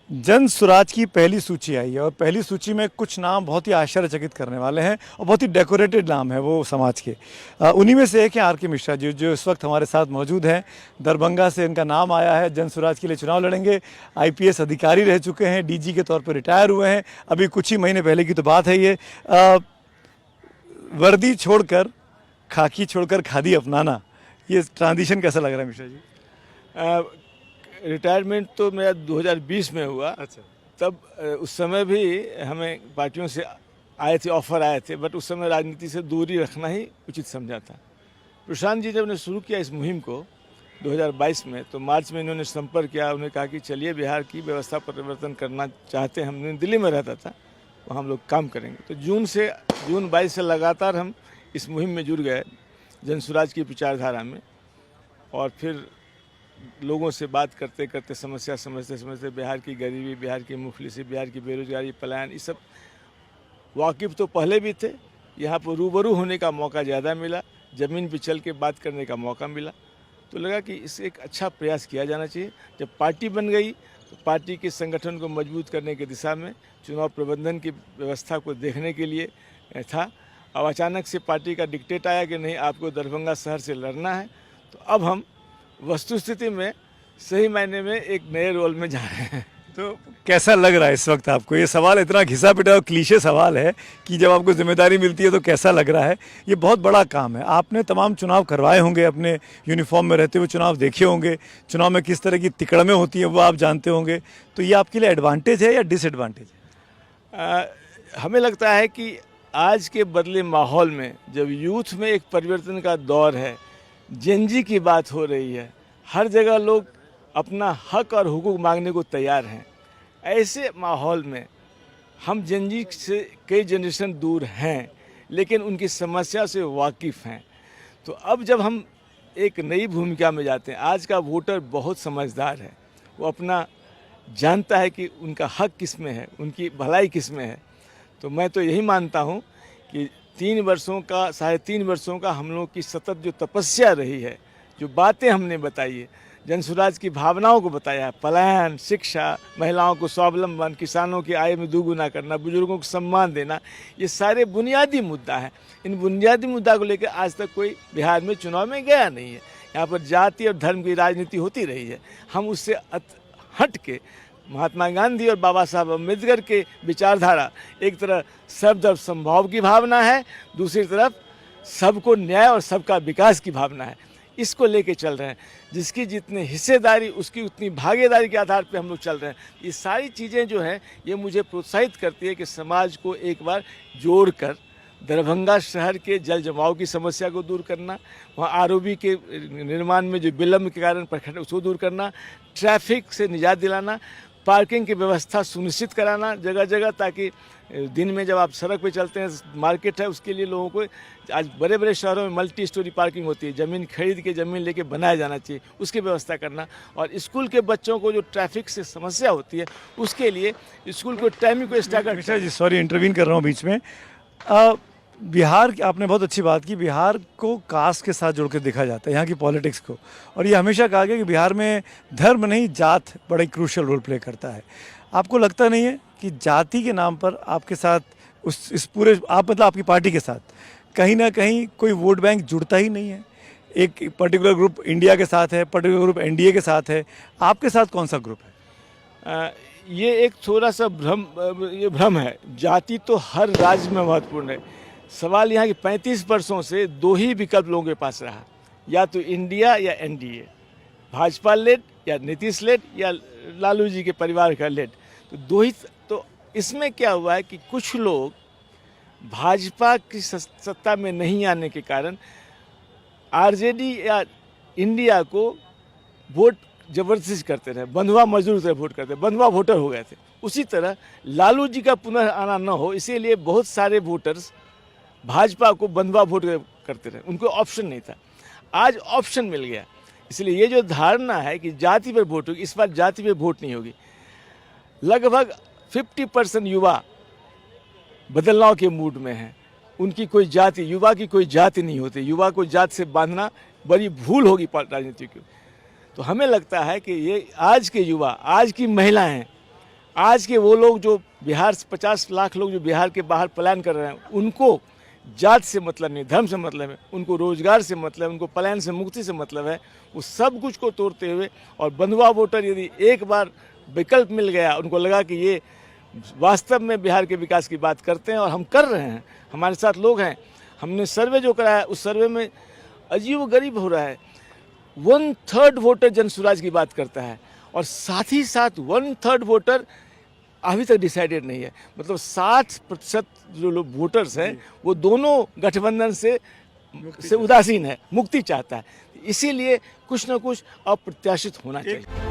जन स्वराज की पहली सूची आई है और पहली सूची में कुछ नाम बहुत ही आश्चर्यचकित करने वाले हैं और बहुत ही डेकोरेटेड नाम है वो समाज के। उन्हीं में से एक है आर के मिश्रा जी, जो इस वक्त हमारे साथ मौजूद हैं। दरभंगा से इनका नाम आया है, जन स्वराज के लिए चुनाव लड़ेंगे। आईपीएस अधिकारी रह चुके हैं, डीजी के तौर पर रिटायर हुए हैं, अभी कुछ ही महीने पहले की तो बात है ये। वर्दी छोड़कर, खाकी छोड़कर खादी अपनाना, ये ट्रांजिशन कैसा लग रहा है मिश्रा जी? रिटायरमेंट तो मेरा 2020 में हुआ। अच्छा। तब उस समय भी हमें पार्टियों से आए थे, ऑफर आए थे, बट उस समय राजनीति से दूरी रखना ही उचित समझा था। प्रशांत जी जब ने शुरू किया इस मुहिम को 2022 में, तो मार्च में इन्होंने संपर्क किया। उन्होंने कहा कि चलिए बिहार की व्यवस्था परिवर्तन करना चाहते हैं। हम दिल्ली में रहता था, वहाँ हम लोग काम करेंगे। तो जून 22 से लगातार हम इस मुहिम में जुड़ गए, जन स्वराज की विचारधारा में। और फिर लोगों से बात करते करते, समस्या समझते समझते, बिहार की गरीबी, बिहार की मुफलिसी, बिहार की बेरोजगारी, पलायन, ये सब वाकिफ़ तो पहले भी थे। यहाँ पर रूबरू होने का मौका ज़्यादा मिला, ज़मीन पर चल के बात करने का मौका मिला। तो लगा कि इससे एक अच्छा प्रयास किया जाना चाहिए। जब पार्टी बन गई तो पार्टी के संगठन को मजबूत करने की दिशा में, चुनाव प्रबंधन की व्यवस्था को देखने के लिए था। अब अचानक से पार्टी का डिक्टेट आया कि नहीं, आपको दरभंगा शहर से लड़ना है। तो अब हम वस्तुस्थिति में सही मायने में एक नए रोल में जा रहे हैं। तो कैसा लग रहा है इस वक्त आपको? ये सवाल इतना घिसा पिटा और क्लीशे सवाल है कि जब आपको जिम्मेदारी मिलती है तो कैसा लग रहा है? ये बहुत बड़ा काम है। आपने तमाम चुनाव करवाए होंगे, अपने यूनिफॉर्म में रहते हुए चुनाव देखे होंगे, चुनाव में किस तरह की तिकड़में होती हैं वो आप जानते होंगे। तो ये आपके लिए एडवांटेज है या डिसएडवांटेज है? हमें लगता है कि आज के बदले माहौल में, जब यूथ में एक परिवर्तन का दौर है, जेनजी की बात हो रही है, हर जगह लोग अपना हक और हुकूक मांगने को तैयार हैं, ऐसे माहौल में हम जेनजी से कई जनरेशन दूर हैं, लेकिन उनकी समस्या से वाकिफ़ हैं। तो अब जब हम एक नई भूमिका में जाते हैं, आज का वोटर बहुत समझदार है, वो अपना जानता है कि उनका हक किस में है, उनकी भलाई किस में है। तो मैं तो यही मानता हूँ कि 3.5 वर्षों का हम लोग की सतत जो तपस्या रही है, जो बातें हमने बताई है, जन स्वराज की भावनाओं को बताया है, पलायन, शिक्षा, महिलाओं को स्वावलंबन, किसानों की आय में दोगुना करना, बुजुर्गों को सम्मान देना, ये सारे बुनियादी मुद्दा हैं। इन बुनियादी मुद्दा को लेकर आज तक कोई बिहार में चुनाव में गया नहीं है। यहाँ पर जाति और धर्म की राजनीति होती रही है। हम उससे हट के महात्मा गांधी और बाबा साहब अम्बेडकर के विचारधारा, एक तरफ सर्वधर्म समभाव की भावना है, दूसरी तरफ सबको न्याय और सबका विकास की भावना है। इसको लेके चल रहे हैं। जिसकी जितनी हिस्सेदारी, उसकी उतनी भागीदारी के आधार पे हम लोग चल रहे हैं। ये सारी चीज़ें जो हैं, ये मुझे प्रोत्साहित करती है कि समाज को एक बार जोड़कर दरभंगा शहर के जल जमाव की समस्या को दूर करना, वहाँ आरओबी के निर्माण में जो विलम्ब के कारण प्रखंड, उसको दूर करना, ट्रैफिक से निजात दिलाना, पार्किंग की व्यवस्था सुनिश्चित कराना जगह जगह, ताकि दिन में जब आप सड़क पे चलते हैं, मार्केट है, उसके लिए लोगों को, आज बड़े बड़े शहरों में मल्टी स्टोरी पार्किंग होती है, ज़मीन खरीद के ज़मीन लेके बनाया जाना चाहिए, उसकी व्यवस्था करना। और स्कूल के बच्चों को जो ट्रैफिक से समस्या होती है, उसके लिए स्कूल को टाइमिंग को start. Mishra ji, sorry intervene कर रहा हूँ बीच में। बिहार की आपने बहुत अच्छी बात की, बिहार को कास्ट के साथ जोड़ के देखा जाता है, यहाँ की पॉलिटिक्स को। और ये हमेशा कहा गया कि बिहार में धर्म नहीं, जात बड़ा क्रूशियल रोल प्ले करता है। आपको लगता नहीं है कि जाति के नाम पर आपके साथ इस पूरे, आप मतलब आपकी पार्टी के साथ कहीं ना कहीं कोई वोट बैंक जुड़ता ही नहीं है? एक पर्टिकुलर ग्रुप इंडिया के साथ है, पर्टिकुलर ग्रुप एनडीए के साथ है, आपके साथ कौन सा ग्रुप है? ये एक थोड़ा सा भ्रम है। जाति तो हर राज्य में महत्वपूर्ण है। सवाल यहाँ की 35 वर्षों से दो ही विकल्प लोगों के पास रहा, या तो इंडिया या एनडीए, भाजपा लेड या नीतीश लेड या लालू जी के परिवार का लेड। तो दो ही। तो इसमें क्या हुआ है कि कुछ लोग भाजपा की सत्ता में नहीं आने के कारण आरजेडी या इंडिया को वोट जबरदस्ती करते रहे, बंधुआ मजदूर तरह वोट करते, बंधुआ वोटर हो गए थे। उसी तरह लालू जी का पुनः आना न हो, इसीलिए बहुत सारे वोटर्स भाजपा को बंधुआ वोट करते रहे, उनको ऑप्शन नहीं था। आज ऑप्शन मिल गया, इसलिए ये जो धारणा है कि जाति पर वोट होगी, इस बार जाति पर वोट नहीं होगी। लगभग 50% युवा बदलाव के मूड में हैं। उनकी कोई जाति, युवा की कोई जाति नहीं होती। युवा को जात से बांधना बड़ी भूल होगी राजनीति की। तो हमें लगता है कि ये आज के युवा, आज की महिलाएं आज के वो लोग जो बिहार से 50 लाख लोग जो बिहार के बाहर पलायन कर रहे हैं, उनको जात से मतलब नहीं, धर्म से मतलब है, उनको रोजगार से मतलब, उनको पलायन से मुक्ति से मतलब है। वो सब कुछ को तोड़ते हुए और बंधुआ वोटर यदि एक बार विकल्प मिल गया, उनको लगा कि ये वास्तव में बिहार के विकास की बात करते हैं और हम कर रहे हैं, हमारे साथ लोग हैं। हमने सर्वे जो कराया उस सर्वे में अजीब गरीब हो रहा है। 1/3 वोटर जन स्वराज की बात करता है और साथ ही साथ 1/3 वोटर अभी तक डिसाइडेड नहीं है। मतलब 60% जो लोग वोटर्स हैं वो दोनों गठबंधन से उदासीन है, मुक्ति चाहता है। इसीलिए कुछ ना कुछ अप्रत्याशित होना चाहिए।